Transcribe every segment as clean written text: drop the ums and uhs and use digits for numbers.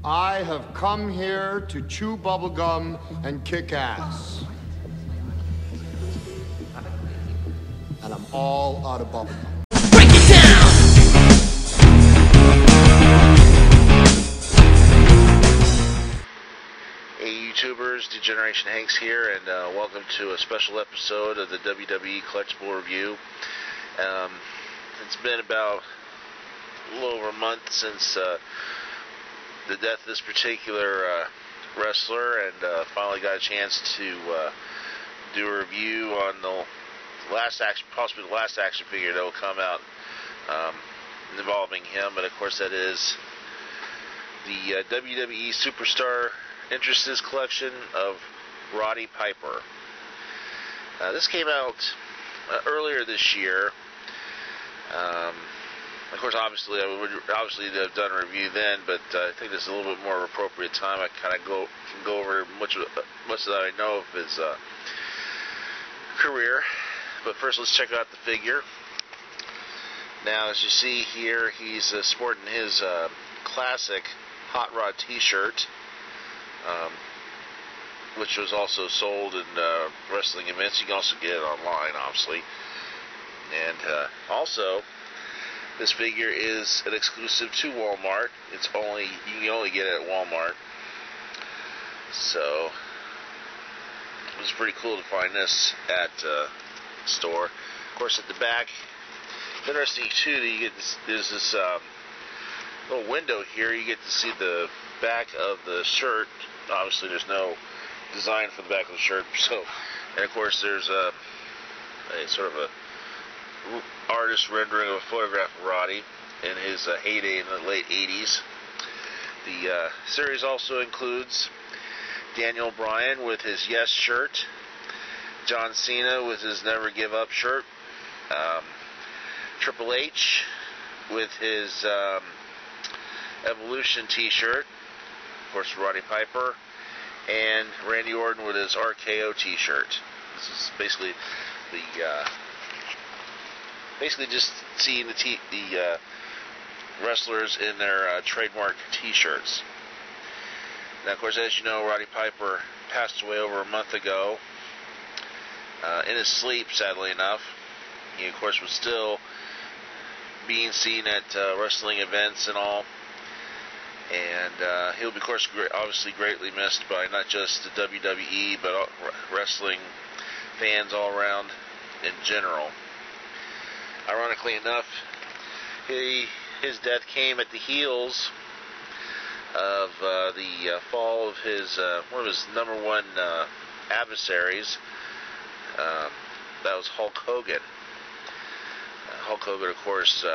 I have come here to chew bubblegum and kick ass. And I'm all out of bubblegum. Break it down! Hey YouTubers, Degeneration Hanks here, and welcome to a special episode of the WWE Collectible Review. It's been about a little over a month since the death of this particular wrestler, and finally got a chance to do a review on the last action, possibly the last action figure that will come out involving him. But of course, that is the WWE Superstar Interests collection of Roddy Piper. This came out earlier this year. Of course, obviously, I would have done a review then, but I think this is a little bit more appropriate time. I kind of can go over much that I know of his career. But first, let's check out the figure. Now, as you see here, he's sporting his classic Hot Rod T-shirt, which was also sold in wrestling events. You can also get it online, obviously. And also, this figure is an exclusive to Walmart. You can only get it at Walmart. So it was pretty cool to find this at store. Of course, at the back, it's interesting too that you get there's this little window here. You get to see the back of the shirt. Obviously, there's no design for the back of the shirt. So, and of course, there's a sort of a artist rendering of a photograph of Roddy in his heyday in the late 80s. The series also includes Daniel Bryan with his Yes shirt, John Cena with his Never Give Up shirt, Triple H with his Evolution t-shirt, of course Roddy Piper, and Randy Orton with his RKO t-shirt. This is basically just seeing the wrestlers in their trademark t-shirts. Now, of course, as you know, Roddy Piper passed away over a month ago in his sleep, sadly enough. He, of course, was still being seen at wrestling events and all. And he'll be, of course, obviously greatly missed by not just the WWE, but wrestling fans all around in general. Ironically enough, his death came at the heels of the fall of one of his number one adversaries. That was Hulk Hogan. Hulk Hogan, of course,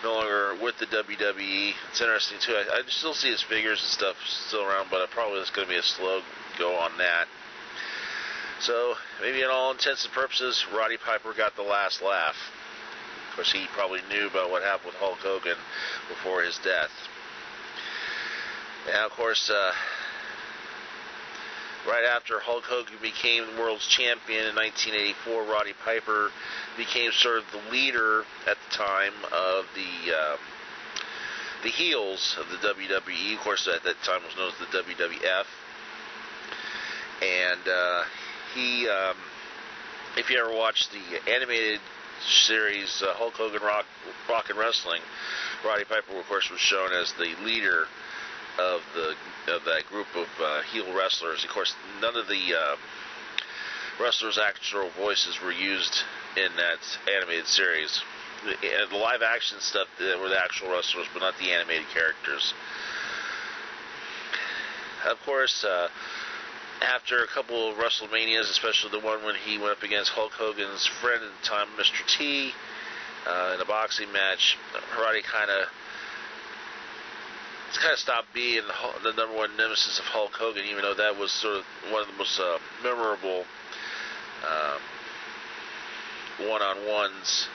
no longer with the WWE. It's interesting too. I still see his figures and stuff still around, but probably it's going to be a slow go on that. So, maybe in all intents and purposes, Roddy Piper got the last laugh. Of course, he probably knew about what happened with Hulk Hogan before his death. Now, of course, right after Hulk Hogan became the world's champion in 1984, Roddy Piper became sort of the leader at the time of the heels of the WWE. Of course, at that time was known as the WWF. And he, if you ever watched the animated series Hulk Hogan Rock and Wrestling, Roddy Piper, of course, was shown as the leader of that group of heel wrestlers. Of course, none of the wrestlers' actual voices were used in that animated series. The live action stuff were the actual wrestlers, but not the animated characters. Of course, after a couple of WrestleManias, especially the one when he went up against Hulk Hogan's friend at the time, Mr. T, in a boxing match, Roddy kind of stopped being the number one nemesis of Hulk Hogan, even though that was sort of one of the most memorable one-on-ones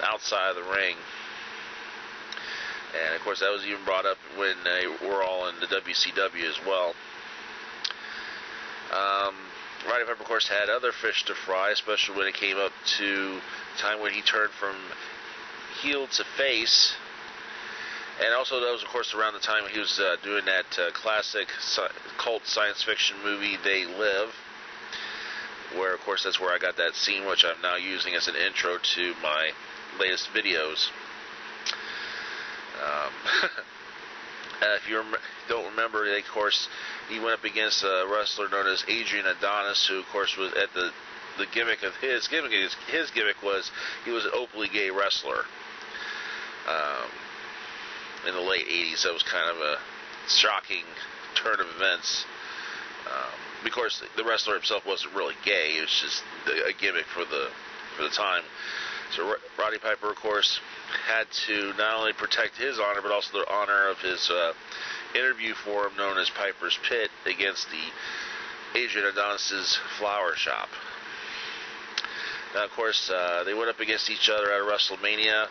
outside of the ring. And of course, that was even brought up when they were all in the WCW as well. Roddy Piper, of course, had other fish to fry, especially when it came up to the time when he turned from heel to face And also that was, of course, around the time he was doing that classic cult science fiction movie, They Live, where, of course, that's where I got that scene, which I'm now using as an intro to my latest videos. If you don't remember, of course, he went up against a wrestler known as Adrian Adonis, who, of course, was at the gimmick of his gimmick was he was an openly gay wrestler. In the late 80s, that was kind of a shocking turn of events. Of course, the wrestler himself wasn't really gay; it was just a gimmick for the time. So Roddy Piper, of course, had to not only protect his honor, but also the honor of his interview forum known as Piper's Pit against the Adrian Adonis' flower shop. Now, of course, they went up against each other at WrestleMania,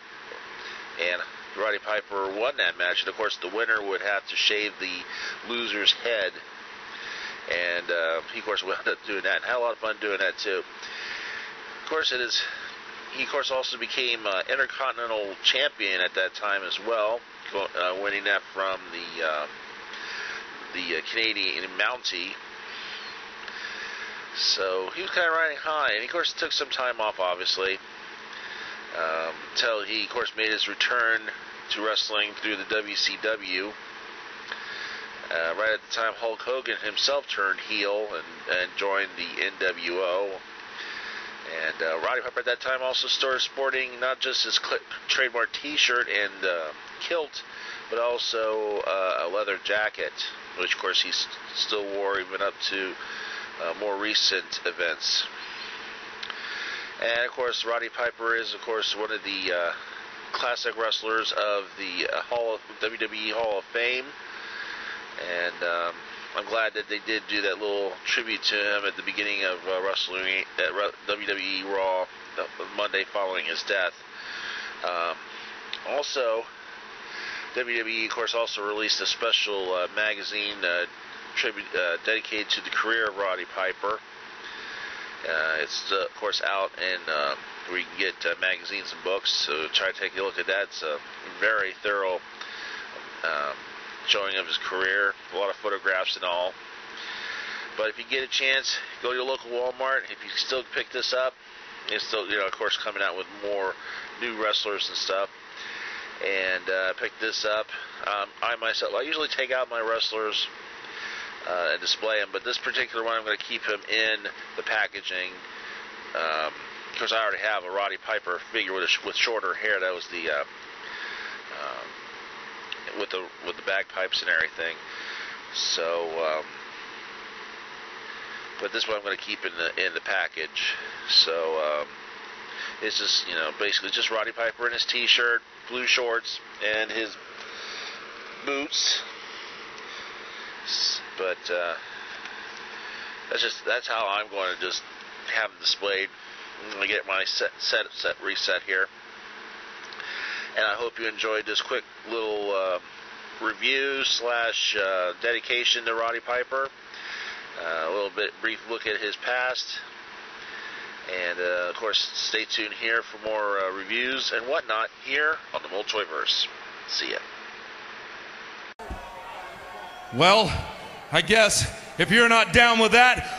and Roddy Piper won that match. And, of course, the winner would have to shave the loser's head. And he, of course, wound up doing that and had a lot of fun doing that, too. Of course, he, of course, also became Intercontinental Champion at that time as well, winning that from the Canadian Mountie. So he was kind of riding high, and he, of course, took some time off, obviously, until he, of course, made his return to wrestling through the WCW. Right at the time, Hulk Hogan himself turned heel and joined the NWO. And Roddy Piper at that time also started sporting not just his trademark T-shirt and kilt, but also a leather jacket, which, of course, he still wore even up to more recent events. And, of course, Roddy Piper is, of course, one of the classic wrestlers of the WWE Hall of Fame. And I'm glad that they did do that little tribute to him at the beginning of wrestling at WWE Raw Monday following his death. Also, WWE, of course, also released a special magazine tribute dedicated to the career of Roddy Piper. It's, of course, out, and where you can get magazines and books, so try to take a look at that. It's a very thorough showing of his career, a lot of photographs and all. But if you get a chance, go to your local Walmart. If you still pick this up, it's still, of course, coming out with more new wrestlers and stuff. And pick this up. I usually take out my wrestlers and display them, but this particular one, I'm going to keep him in the packaging because I already have a Roddy Piper figure with shorter hair. That was the with the bagpipes and everything. So, but this one I'm going to keep in the package. So it's just basically just Roddy Piper in his T-shirt, blue shorts, and his boots. But that's how I'm going to just have them displayed. I'm going to get my set reset here. And I hope you enjoyed this quick little review / dedication to Roddy Piper. A little bit brief look at his past. And, of course, stay tuned here for more reviews and whatnot here on the Multiverse. See ya. Well, I guess if you're not down with that,